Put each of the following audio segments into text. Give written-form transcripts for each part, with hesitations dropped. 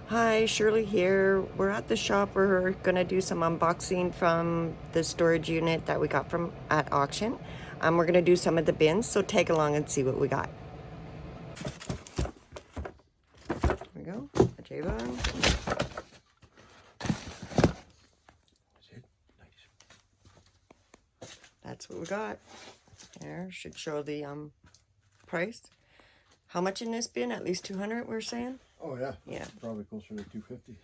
Hi, Shirley here. We're at the shop. We're gonna do some unboxing from the storage unit that we got from at auction. We're gonna do some of the bins, so tag along and see what we got. There we go, a J-Bone. That's what we got. There, should show the price. How much in this bin? At least 200, we're saying? Oh yeah. Yeah. Probably closer to 250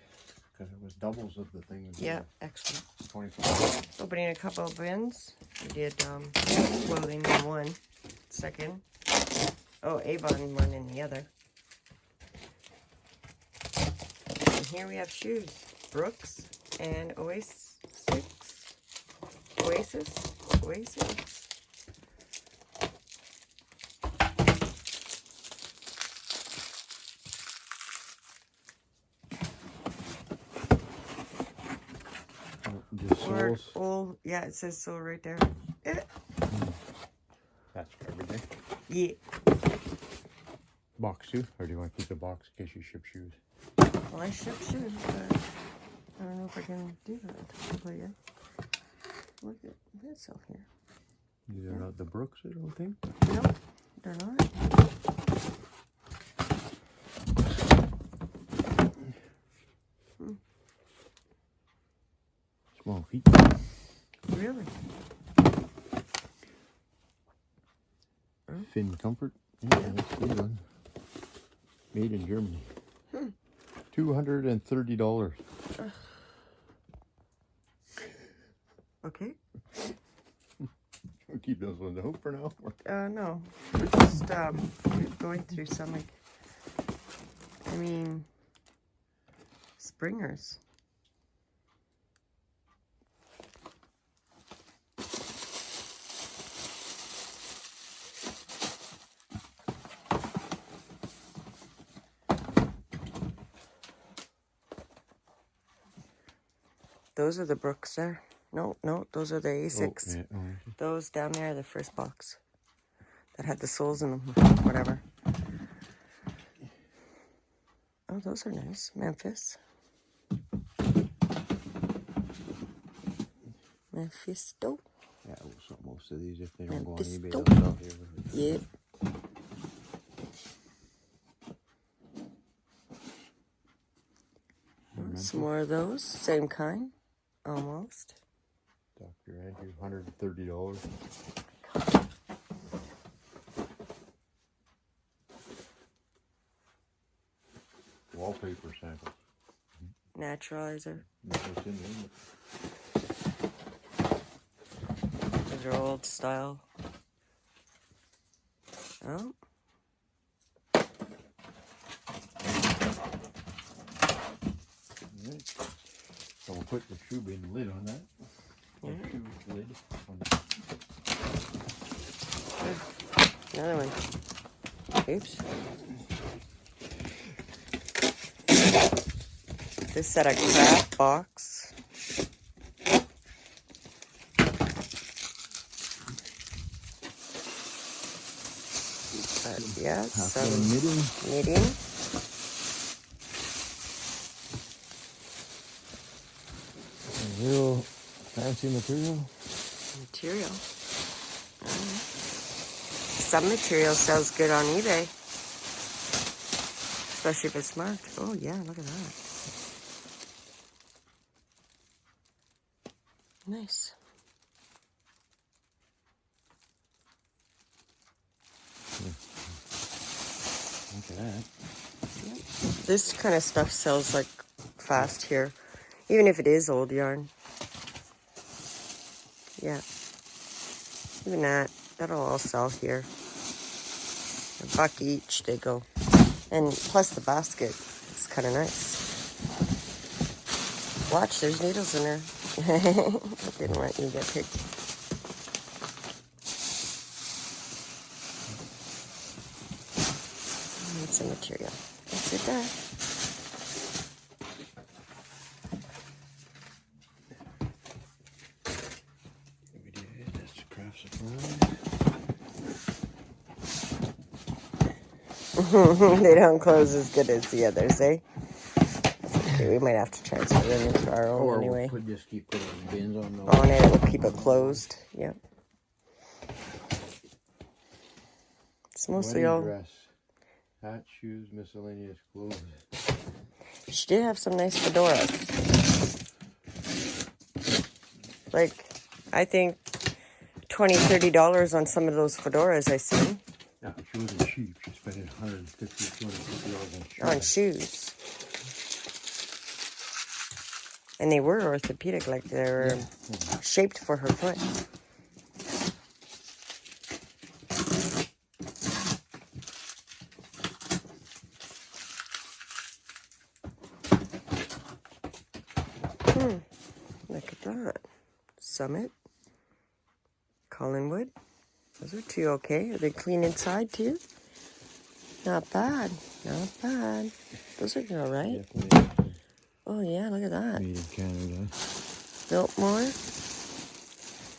because it was doubles of the thing. Yeah, excellent. 25. Opening a couple of bins. We did clothing in one. Second. Oh, Avon one in the other. And here we have shoes. Brooks and Oasis. The soles. Old, yeah, it says so right there. That's for every day. Yeah. Box too, or do you want to keep the box in case you ship shoes? Well, I ship shoes, but I don't know if I can do that. Yet. Look at this out here. These are not the Brooks, I don't think. Nope, they're not. Small feet. Really? Fin Comfort. Yeah, that's a good one. Made in Germany. $230. Okay. We'll keep those ones out for now. No. We're just going through some, like, I mean, springers. Those are the Brooks there. No, those are the Asics. Oh, yeah. Oh, Those down there are the first box that had the soles in them, whatever. Oh, those are nice. Memphis. Mephisto. yeah, we'll sell most of these if they don't go on eBay. Mephisto. They'll sell here. Yep. Some more of those. Same kind. Almost. Dr. Andrew, $130. Wallpaper sample. Naturalizer. That's what's in there. Those are old style. Oh. Right. So we'll put the shoe bin lid on that. Yeah. Shoe lid on Another one. Oops. This set a craft box. Yeah, some knitting. Real fancy material. Some material sells good on eBay. Especially if it's marked. Oh yeah, look at that. Nice. Look at that. This kind of stuff sells like fast here. Even if it is old yarn. Yeah. Even that'll all sell here. $1 each they go. And plus the basket. It's kind of nice. Watch, there's needles in there. I didn't want you to get picked. That's the material. That's it there. That's craft supply. They don't close as good as the others, eh? We might have to transfer them into our own Or anyway. we'll just keep putting bins on those. On it, we'll keep it closed. Yep. It's mostly Wedding all. dress, hat, shoes, miscellaneous clothes. She did have some nice fedoras. Like, I think $20-$30 on some of those fedoras I seen. Yeah, she wasn't cheap. She spent $150-$250 On shoes. And they were orthopedic, like they were shaped for her foot. Look at that. Summit. Collinwood. Those are two okay. Are they clean inside too? Not bad. Not bad. Those are all right. Definitely Oh yeah, look at that. made in Canada. Biltmore.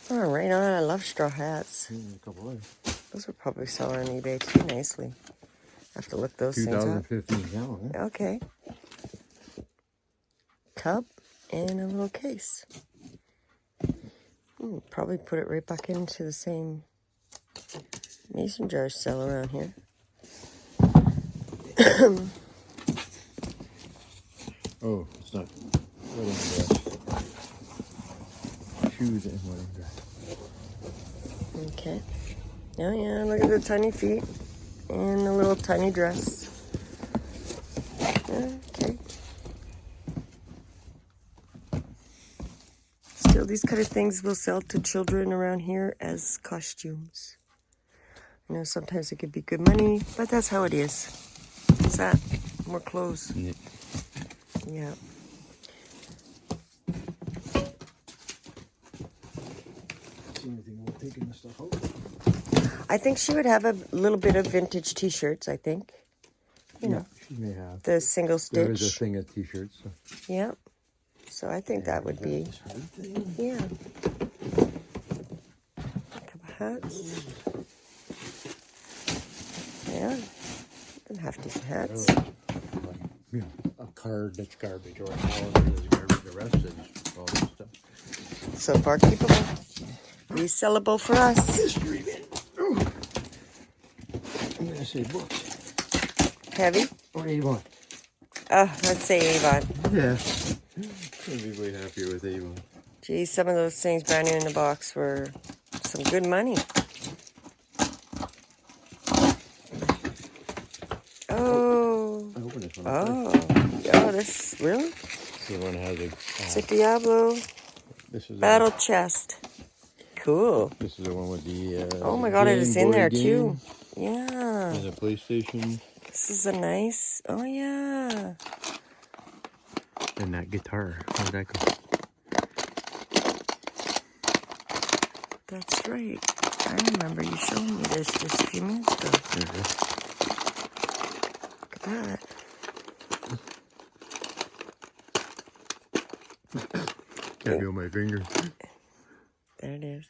Oh, right on. I love straw hats. A couple others. Those are probably selling on eBay too nicely. I have to look those things up. 2015 now, huh? Okay. Cup and a little case. Probably put it right back into the same mason jars sell around here. Oh, it's not wedding dress. Shoes and wedding dress. Okay. Oh yeah, look at the tiny feet and the little tiny dress. Okay. Still, these kind of things will sell to children around here as costumes. I know sometimes it could be good money, but that's how it is. What's that? More clothes. Yeah. Yeah. See anything about taking the stuff out? I think she would have a little bit of vintage t-shirts, I think. You know, she may have. the single There is a stitch. thing of t-shirts. So. Yeah. So I think that would be, This whole thing. yeah. A couple hats. Yeah. Some hefty hats. Yeah, a card that's garbage or a calendar that's garbage. The rest is all this stuff. So far keepable. Resellable for us. History bin. I'm gonna say books. Heavy? Or Avon. Let's say Avon. Yeah. I'd be way happier with Avon. Geez, some of those things brand new in the box were some good money. Oh. I open this one. Oh, this, really? This one has a. It's a Diablo This is battle chest. Cool. This is the one with the. Oh my god, it is Game in Boy there game too. Yeah. And a PlayStation. This is a nice, oh yeah. And that guitar. How'd that go? That's right. I remember you showing me this just a few minutes ago. Look at that. Can't feel my finger. There it is.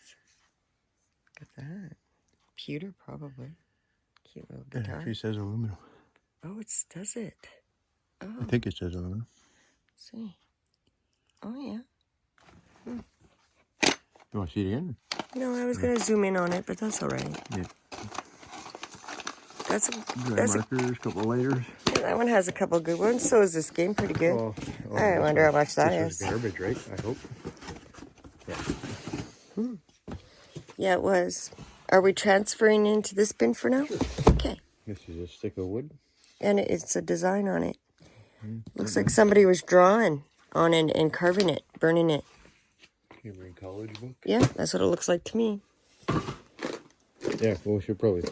Look at that. Pewter, probably. Cute little It guitar. actually says aluminum. Oh, does it? Oh, I think it says aluminum. let's see. Oh, yeah. You want to see it again? No, I was going to zoom in on it, but that's all right. Yeah. That's Dry markers, couple layers. that one has a couple good ones. So is this game pretty good? Oh, I wonder how much that this is. was garbage, right? I hope. Yeah. Yeah, it was. Are we transferring into this bin for now? Sure. Okay. This is a stick of wood. And it's a design on it. Looks like somebody was drawing on it and carving it, burning it. Cambridge College book. Yeah, that's what it looks like to me. Yeah, well, we should probably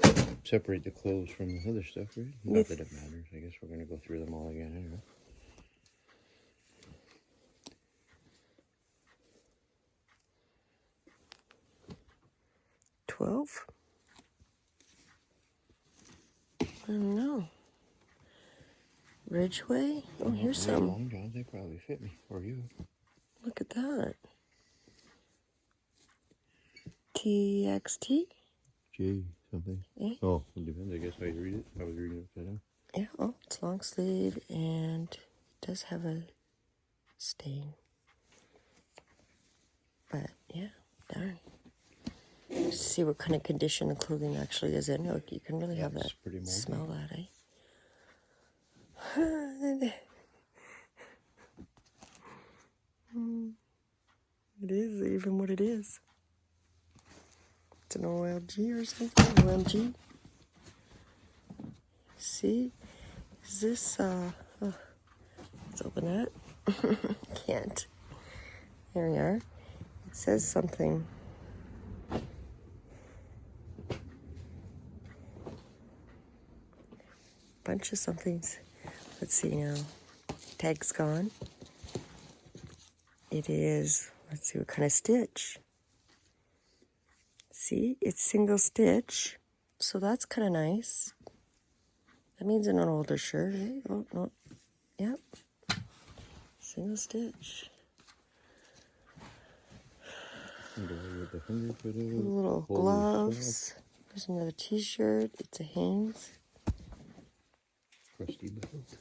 separate the clothes from the other stuff, right? Not that it matters. I guess we're going to go through them all again anyway. $12? I don't know. Ridgeway? Oh, here's some. Long johns, they probably fit me. Or you. Look at that. TXT? J something. Eh? Oh, it depends, I guess, how you read it. I was reading it upside down. Yeah, oh, it's long sleeve and it does have a stain. But yeah, darn. Just see what kind of condition the clothing actually is in. Look, you can really have it's that pretty moldy. smell that, eh? It is even what it is. It's an OLG or something. OMG. See? Is this let's open it. Can't. There we are. It says something. Bunch of somethings. Let's see now. Tag's gone. It is, let's see what kind of stitch. See, it's single stitch. So that's kind of nice. That means an older shirt, eh? Oh, no. Yep. Single stitch. Little gloves. There's another t-shirt. It's a Hanes. Crusty belt.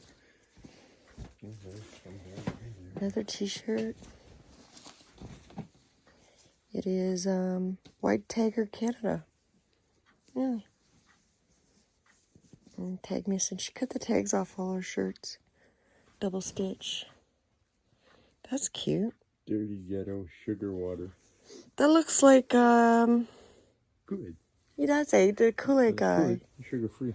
Another t-shirt. It is White Tiger Canada. Really. And tag missing. She cut the tags off all her shirts. Double stitch. That's cute. Dirty Ghetto Sugar Water. That looks like Good. he does, eh? The Kool-Aid guy. Sugar free.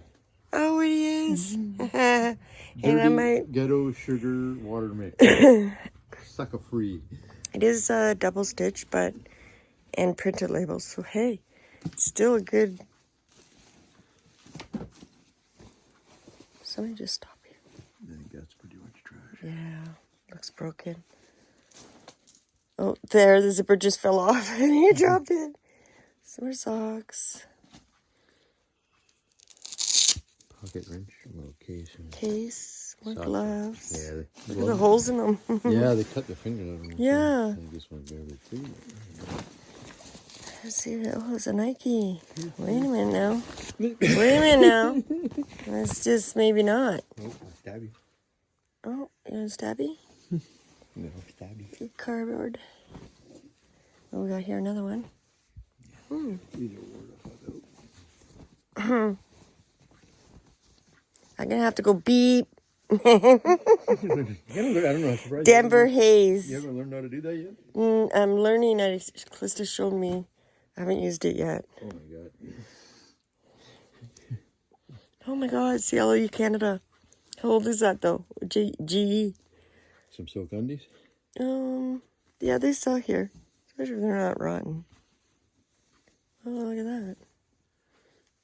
Oh, it is. And Dirty I might. Ghetto Sugar Water mix. Sucker free. It is double stitch, but and printed labels. So hey, it's still a good. Somebody just stop here. I think that's pretty much trash. Yeah, looks broken. Oh, there, the zipper just fell off and he dropped it. Summer socks. Pocket wrench, a little case. And Case, more socks. gloves. Yeah, Look at the holes in them. yeah, they cut their fingers out of them. Yeah. I think this one's barely free. Let's see, oh, it's a Nike. Wait a minute now. Wait a minute now. That's just maybe not. Oh, stabby. Oh, you want a stabby? No, stabby. Cardboard. Oh, we got here another one. These are word I'm gonna have to go beep. I don't know. Surprised Denver Hayes. You haven't learned how to do that yet? I'm learning. Calista showed me. I haven't used it yet. Oh my god. Oh my god, it's Yellow Canada. How old is that though? GE. Some silk undies? Yeah, they sell here. Especially if they're not rotten. Oh, look at that.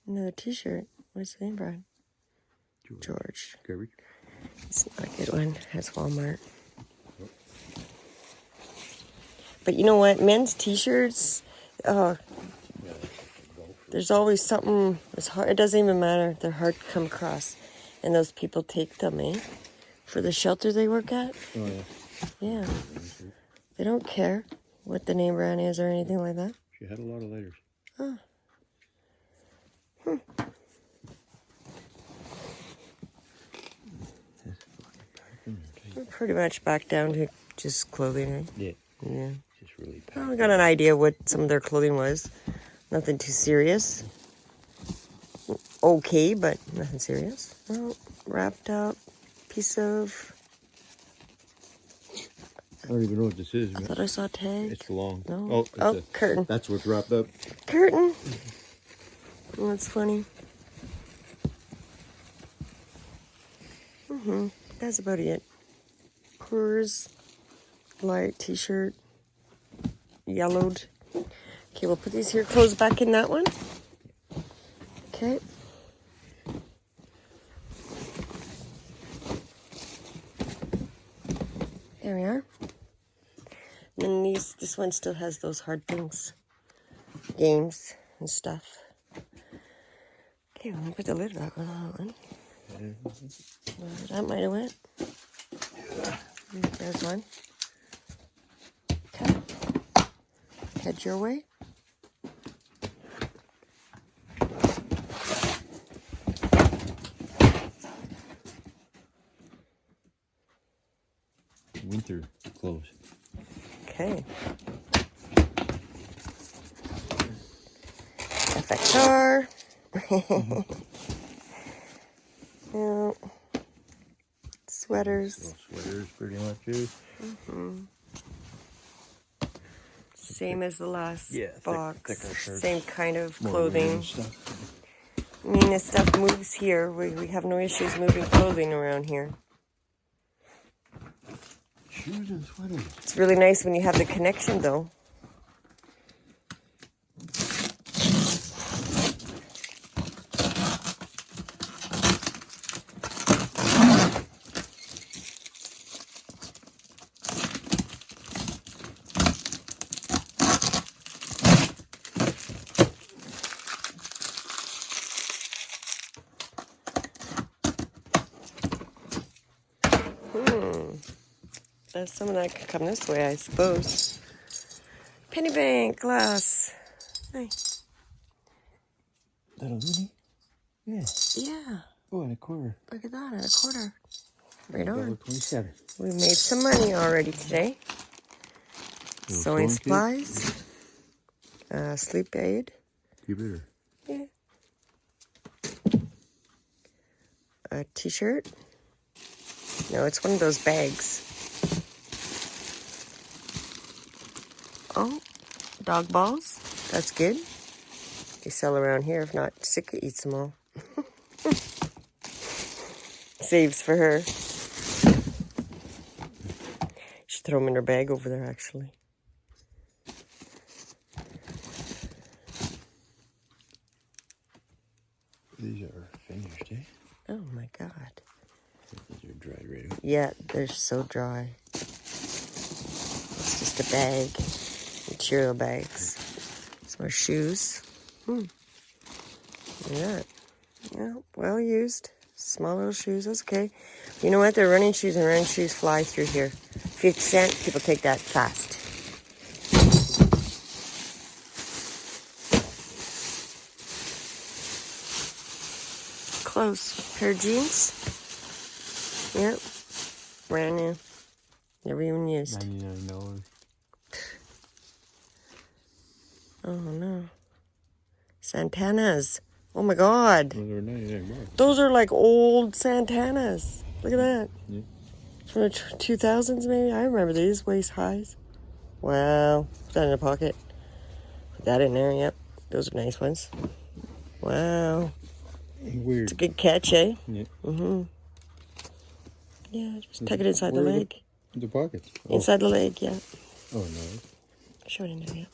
Another t-shirt. What's the name, Brad? George. Garbage. It's not a good one. That's Walmart. But you know what? Men's t-shirts, there's always something that's hard. It doesn't even matter. They're hard to come across. And those people take them, eh? For the shelter they work at. Oh, yeah. Yeah. They don't care what the name brand is or anything like that. She had a lot of letters. Oh. We're pretty much back down to just clothing, right? Yeah. Yeah. Just really Well, we got an idea what some of their clothing was. Nothing too serious. Okay, but nothing serious. Well, wrapped up piece of. I don't even know what this is. I thought I saw a tag. It's long. No. Oh, it's Curtain. That's what's wrapped up. Curtain. Oh, that's funny. That's about it. Coors light t-shirt. Yellowed. Okay, we'll put these here clothes back in that one. Okay. There we are. And then this one still has those hard things. Games and stuff. Okay, I'm gonna put the lid back on that one. That might have went. There's one. Okay. Head your way. winter clothes. Okay. FXR. Yeah. Sweaters. So sweaters, pretty much. Is. Same as the last box. thicker shirts. Same kind of More clothing. women's stuff. I mean, this stuff moves here. We have no issues moving clothing around here. Shoes and sweaters. It's really nice when you have the connection, though. Some of that could come this way, I suppose. Penny bank glass. Nice. That'll do it. Yeah. Yeah. Oh, and a quarter. Look at that, at a quarter. Right on. $1.27. We made some money already today. Little Sewing sewing supplies. Sleep aid. Keep it. Yeah. A t-shirt. No, it's one of those bags. Oh, dog balls. That's good. They sell around here. If not, Sika eats them all. Saves for her. Should throw them in her bag over there, actually. These are finished, eh? Oh my God. These are dried right out. Yeah, they're so dry. It's just a bag. Material bags. Some more shoes. Look at that. Yeah, well used. Small little shoes, that's okay. You know what? They're running shoes, and running shoes fly through here. 50 cents, people take that fast. Clothes. Pair of jeans. Yep. Brand new. Never even used. $99. Oh no. Santanas. Oh my God. Those are $99. Those are like old Santanas. Look at that. Yeah. From the 2000s maybe. I remember these waist highs. Wow. Put that in a pocket. Put that in there. Yep. Those are nice ones. Wow. Weird. It's a good catch, eh? Yeah. Yeah, just tuck it inside the Where are leg. The pockets. Oh. Inside the leg, yeah. Oh, no. Show it in there, yeah.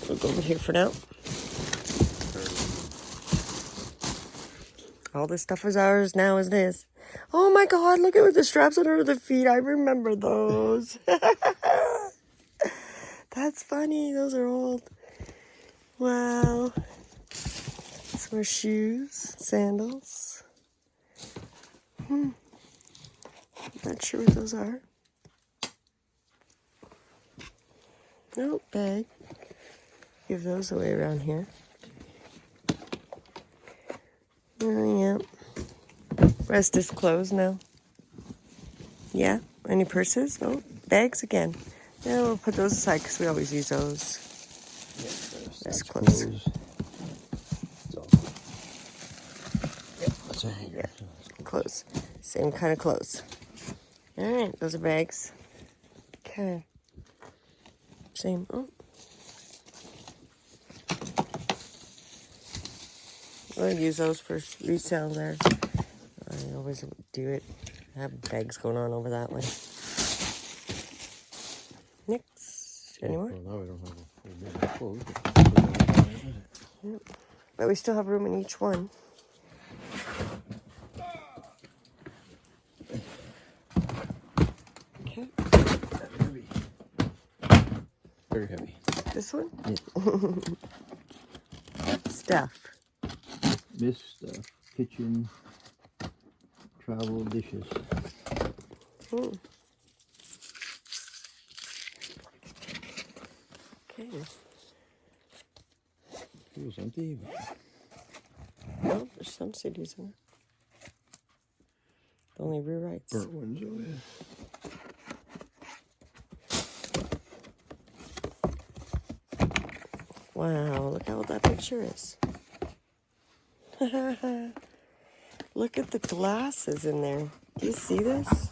We'll go over here for now. All this stuff is ours now as this. Oh my God, look at the straps under the feet. I remember those. That's funny. Those are old. Wow. Some more shoes, sandals. Not sure what those are. Nope, bag. Give those away around here. Oh, yeah. Rest is closed now. Yeah. Any purses? Oh, bags again. Yeah, we'll put those aside because we always use those. Yeah, That's close. Yep, that's a hanger. Yeah, clothes. Same kind of clothes. All right, those are bags. Okay. Same. Oh. I'll use those for resale there. I always do it. I have bags going on over that way. Next. Any more? Well, now we don't have a full clothes. Yep. But we still have room in each one. Okay. Heavy. Very heavy. This one? Yeah. Stuff. This stuff. Kitchen. Travel dishes. Okay. Feels empty. No, there's some CDs in there. Only rewrites. Burnt ones over there. Wow, look how old that picture is. Look at the glasses in there. Do you see this?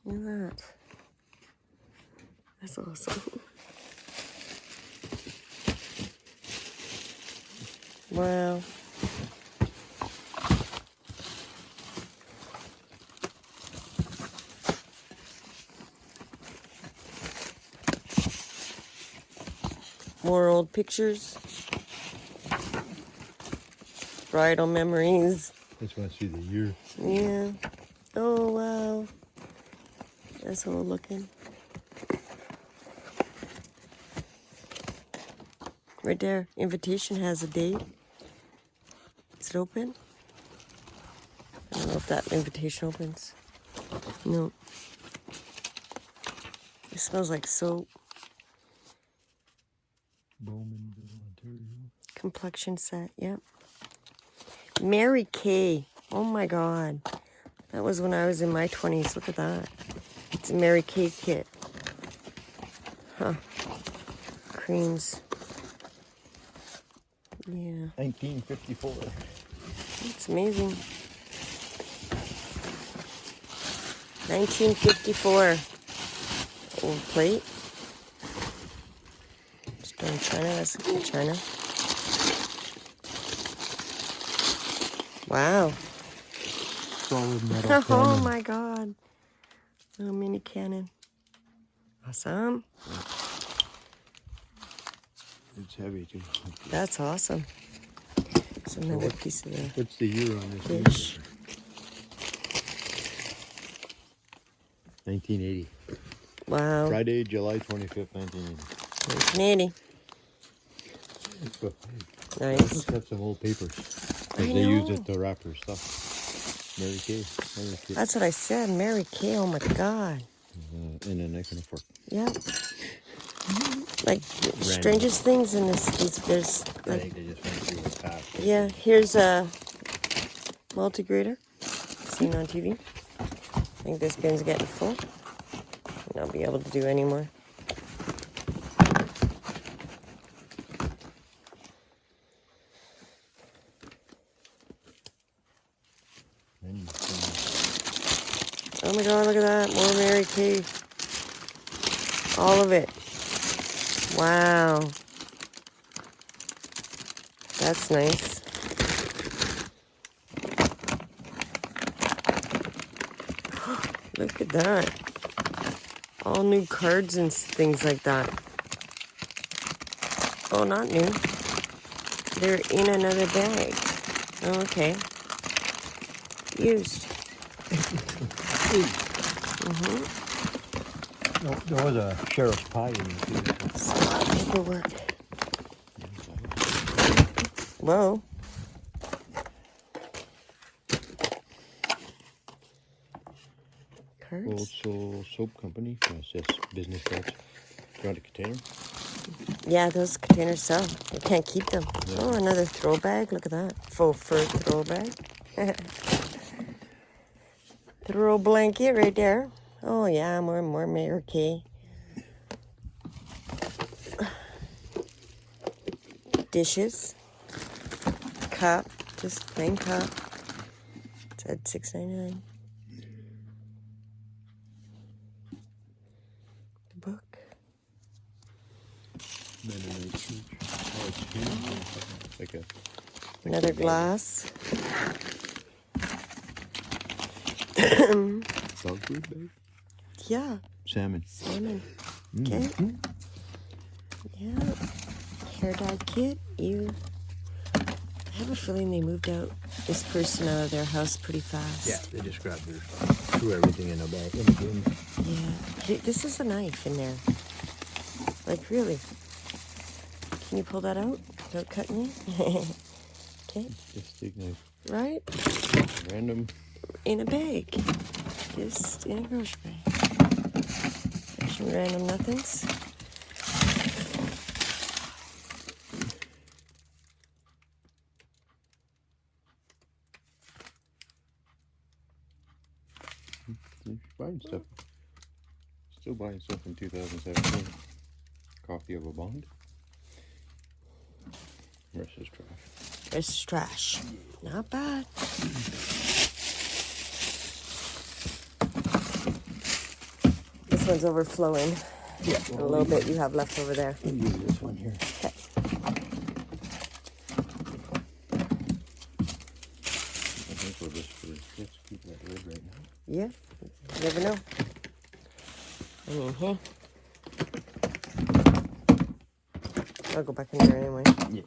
Look at that. That's awesome. Wow. More old pictures. Bridal memories. I just want to see the year. Yeah. Oh, wow. That's old looking. Right there. Invitation has a date. Is it open? I don't know if that invitation opens. No. It smells like soap. Bowmanville, Ontario. Complexion set, yep. Mary Kay. Oh my god. That was when I was in my 20s. Look at that. It's a Mary Kay kit. Huh. Creams. Yeah. 1954. It's amazing. 1954. Old plate. Still in China. That's in China. Wow. Solid metal Oh cannon. my god. Little mini cannon. Awesome. It's heavy too. That's awesome. It's another piece of the What's the year on this? dish. 1980. Wow. Friday, July 25th, 1980. 1980. So, Nice. let's have some old papers. I Because they used know. it to wrap her stuff. Mary Kay. Mary Kay. That's what I said. Mary Kay. Oh my god. And a knife and a fork. Yeah. Like strangest things in this. There's I like, think they just went through the past. yeah. Here's a multigrater seen on TV. I think this bin's getting full. And I'll be able to do any more. Oh my god, look at that. More Mary Kay. All of it. Wow. That's nice. Look at that. All new cards and things like that. Oh, not new. They're in another bag. Oh, okay. Used. No, there was a sheriff's pie in it too. Paperwork. Whoa. Old Cards? Soul Soap Company. It says business cards. You want a container? Yeah, those containers sell. You can't keep them. Yeah. Oh, another throw bag. Look at that. Faux fur throw bag. Throw blanket right there. Oh, yeah, more Mary Kay. Dishes. Cup. Just plain cup. It said $6.99. The book. Mennonite Church. Oh, it's huge. Like a Another glass. dog food bag. Yeah, Salmon. salmon. Okay. Yeah. Hair dye kit. I have a feeling they moved out this person out of their house pretty fast. Yeah, they just grabbed their threw everything in a bag in a bin. Yeah. This is a knife in there. Like, really. Can you pull that out without cutting you? Okay. Just stick knife. Right? Random. In a bag. Just in a grocery bag. Some random nothings. Buying stuff. Still buying stuff in 2017. Copy of a bond. Rest is trash. Rest is trash. Not bad. This one's overflowing. Yeah. A little bit you have left over there. We'll use this one here. Okay. I think we'll just let's keep that lid right now. Yeah. You never know. Mm-hmm. I'll go back in there anyway. Yeah.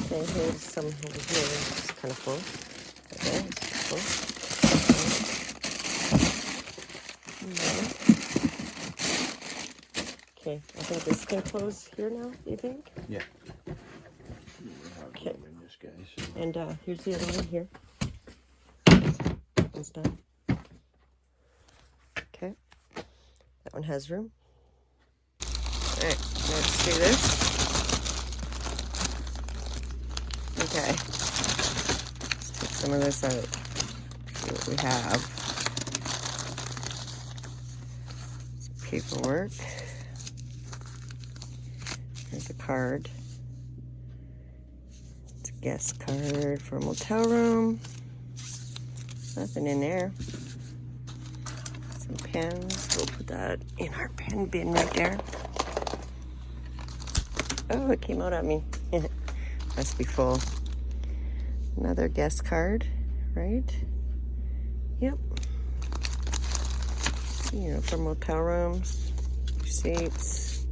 Okay, here's some over here. It's kind of full. Okay, it's full. Okay, I think this can close here now, you think? Yeah. Okay. This guy, so. And here's the other one here. It's done. Okay. That one has room. Alright, let's do this. Okay. Let's take some of this out. See what we have. Some paperwork. There's a card. It's a guest card for a motel room. Nothing in there. Some pens. We'll put that in our pen bin right there. Oh, it came out at me. Must be full. Another guest card, right? Yep. You know, for motel rooms, receipts.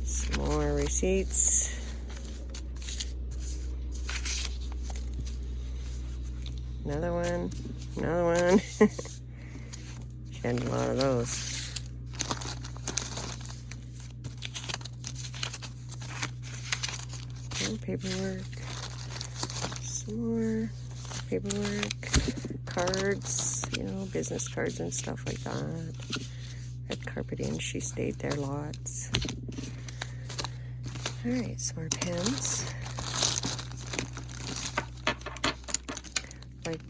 Some more receipts. Another one. Another one. She had a lot of those. More paperwork. Some more paperwork. Cards. You know, business cards and stuff like that. Red Carpet Inn. She stayed there lots. Alright, some more pens. Like,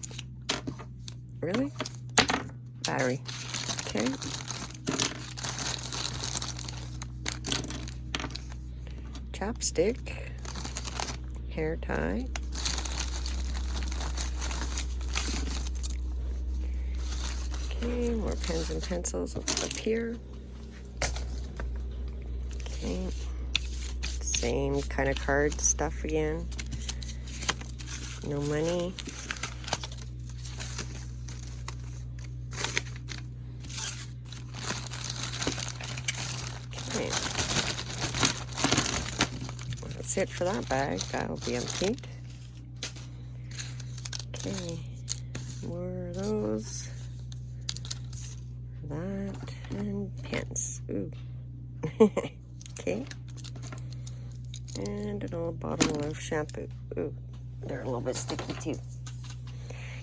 really? Battery. Okay. Chapstick. Hair tie. Okay, more pens and pencils up here. Okay. Same kind of card stuff again. No money. Okay. That's it for that bag. That'll be emptied. Okay. More of those. That and pens. Ooh. Okay. And an old bottle of shampoo. Ooh, they're a little bit sticky too.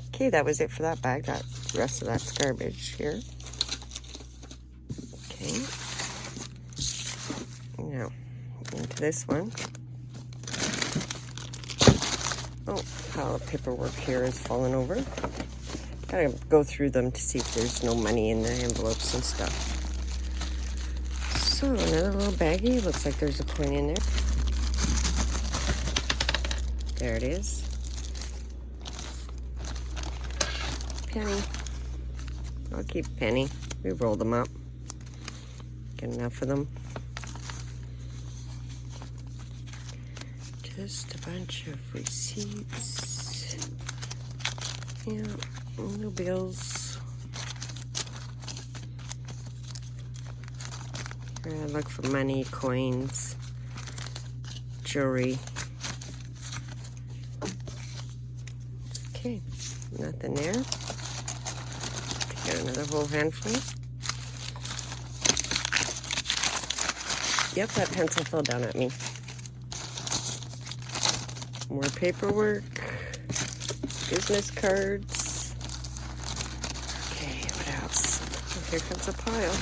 Okay, that was it for that bag. That the rest of that's garbage here. Okay. Now, into this one. Oh, pile of paperwork here is falling over. Gotta go through them to see if there's no money in the envelopes and stuff. So, another little baggie. Looks like there's a coin in there. There it is. Penny. I'll keep a penny. We roll them up. Get enough of them. Just a bunch of receipts. Yeah, no bills. Look for money, coins, jewelry. Okay, nothing there. Get another whole handful. Yep, that pencil fell down at me. More paperwork. Business cards. Okay, what else? Oh, here comes a pile.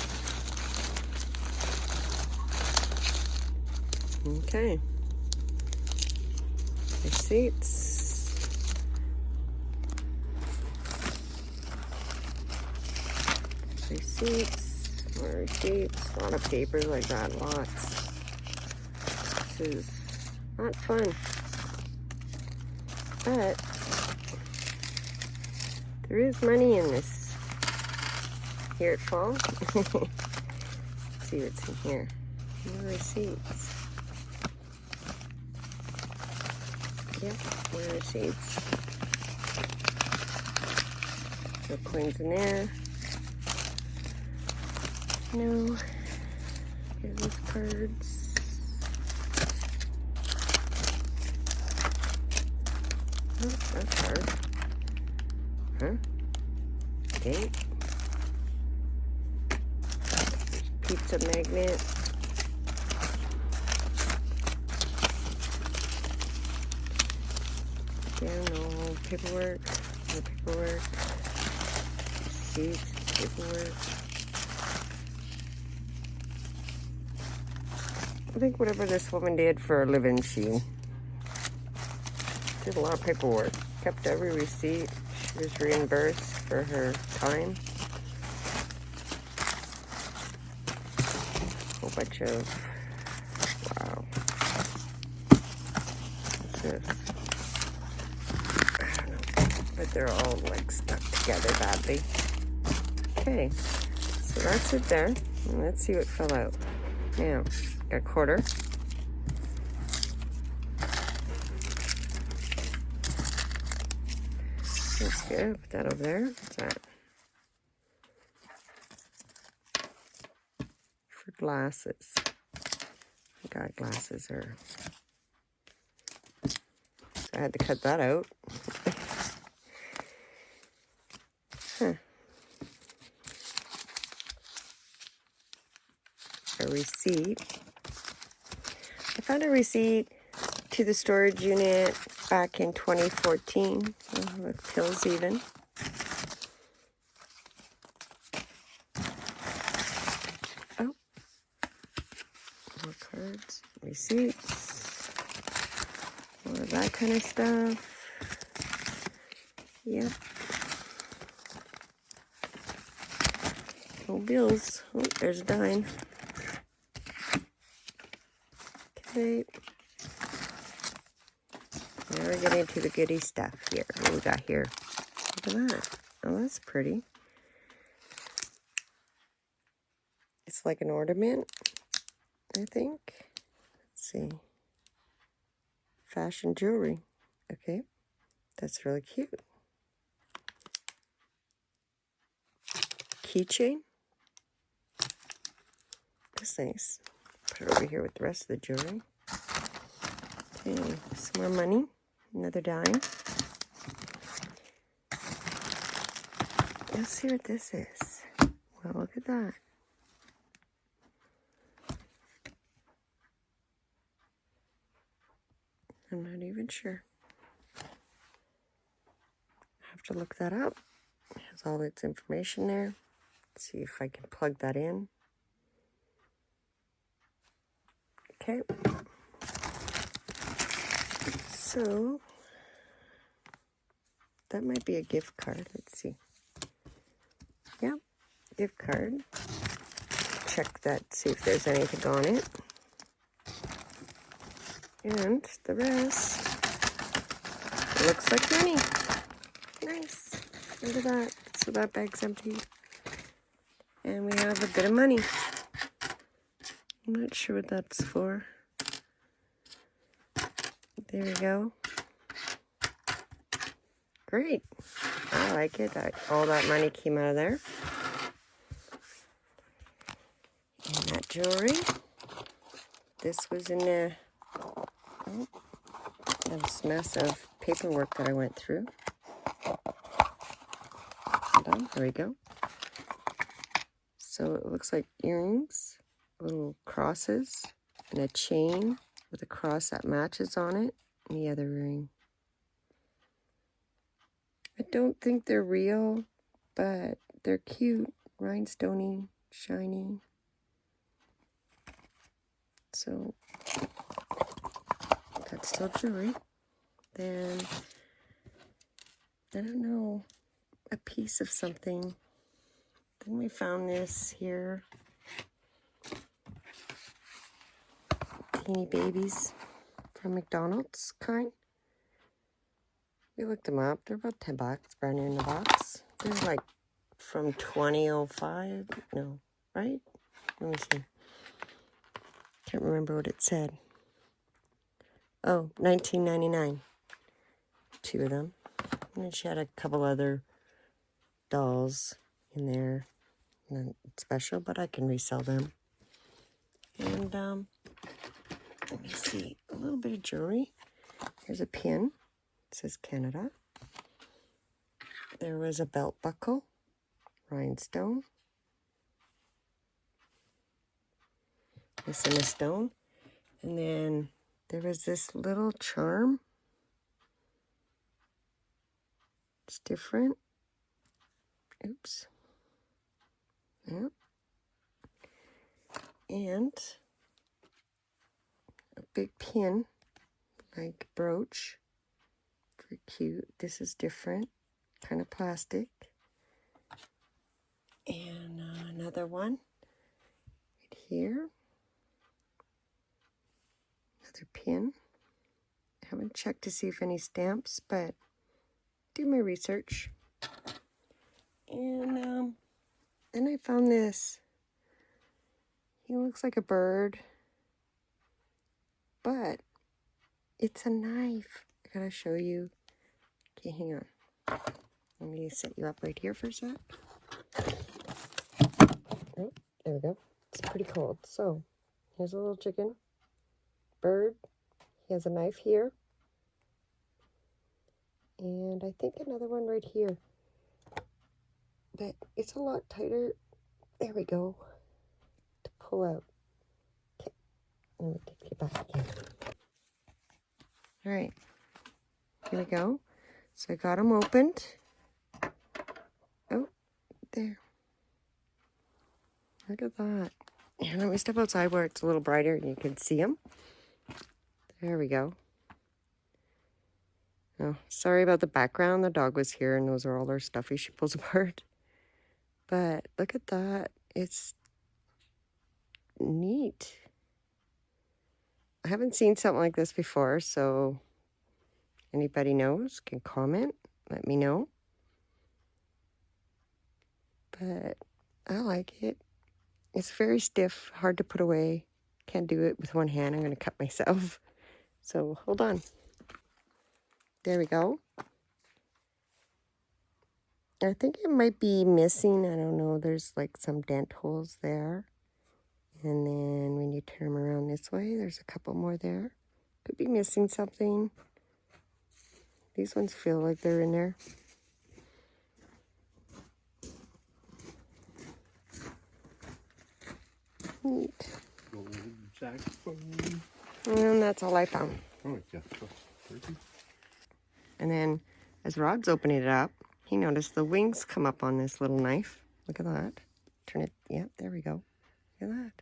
Okay. Receipts. Receipts. More receipts. A lot of papers like that. Lots. This is not fun. But there is money in this. Here it falls. Let's see what's in here. More receipts. Yep, more receipts. No coins in there. No business cards. Oh, that's hard. Huh? Date. Pizza magnet. Yeah, no paperwork. No paperwork. Receipts. Paperwork. I think whatever this woman did for a living, she did a lot of paperwork. Kept every receipt. She was reimbursed for her time. A whole bunch of, wow. What's this? I don't know, but they're all like stuck together badly. Okay, so that's it there. And let's see what fell out. Now, got a quarter. That's good. Put that over there. What's that? For glasses. I got glasses or. So I had to cut that out. Huh. A receipt. I found a receipt to the storage unit back in 2014. Oh, it feels even. Oh. More cards. Receipts. More of that kind of stuff. Yep. No bills. Oh, there's a dime. Okay. Now we're getting to the goody stuff here. What we got here? Look at that. Oh, that's pretty. It's like an ornament, I think. Let's see. Fashion jewelry. Okay. That's really cute. Keychain. That's nice. Put it over here with the rest of the jewelry. Okay, some more money. Another dime. Let's see what this is. Well, look at that. I'm not even sure. I have to look that up. It has all its information there. Let's see if I can plug that in. Okay. So, that might be a gift card. Let's see. Yep, gift card. Check that, see if there's anything on it. And the rest looks like money. Nice. Look at that. So that bag's empty. And we have a bit of money. I'm not sure what that's for. There we go. Great. I like it. All that money came out of there. And that jewelry. This was in a this mess of paperwork that I went through. Done. There we go. So it looks like earrings, little crosses, and a chain with a cross that matches on it, and the other ring. I don't think they're real, but they're cute, rhinestoney, shiny. So that's still jewelry. Then, I don't know, a piece of something. Then we found this here. teeny babies from McDonald's kind. We looked them up. They're about $10, brand new in the box. They're like from 2005. No, right? Let me see. Can't remember what it said. Oh, 1999. 2 of them. And then she had a couple other dolls in there. Not special, but I can resell them. And let me see. A little bit of jewelry. Here's a pin. It says Canada. There was a belt buckle. Rhinestone. Missing a stone. And then there was this little charm. It's different. Oops. Yep. And a big pin, like brooch. Very cute. This is different. Kind of plastic. And another one right here. Another pin. I haven't checked to see if any stamps, but do my research. And then I found this. He looks like a bird, but it's a knife. I gotta show you. Okay, hang on. Let me set you up right here for a sec. Oh, there we go. It's pretty cold. So, here's a little chicken. Bird. He has a knife here. And I think another one right here. But it's a lot tighter. There we go. To pull out. Okay. Let me take it back again. Alright. Here we go. So I got them opened. Oh, there. Look at that. And let me step outside where it's a little brighter and you can see them. There we go. Oh, sorry about the background. The dog was here and those are all her stuffies she pulls apart. But look at that. It's neat. I haven't seen something like this before, so anybody knows can comment. Let me know. But I like it. It's very stiff, hard to put away. Can't do it with one hand. I'm going to cut myself. So hold on. There we go. I think it might be missing. I don't know. There's like some dent holes there. And then when you turn them around this way, there's a couple more there. Could be missing something. These ones feel like they're in there. Neat. And that's all I found. Oh, yeah. And then as Rod's opening it up, he noticed the wings come up on this little knife. Look at that. Turn it. Yep, there we go. Look at that.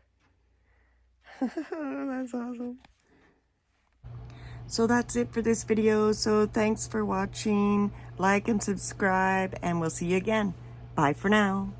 That's awesome. So that's it for this video. So thanks for watching. Like and subscribe, and we'll see you again. Bye for now.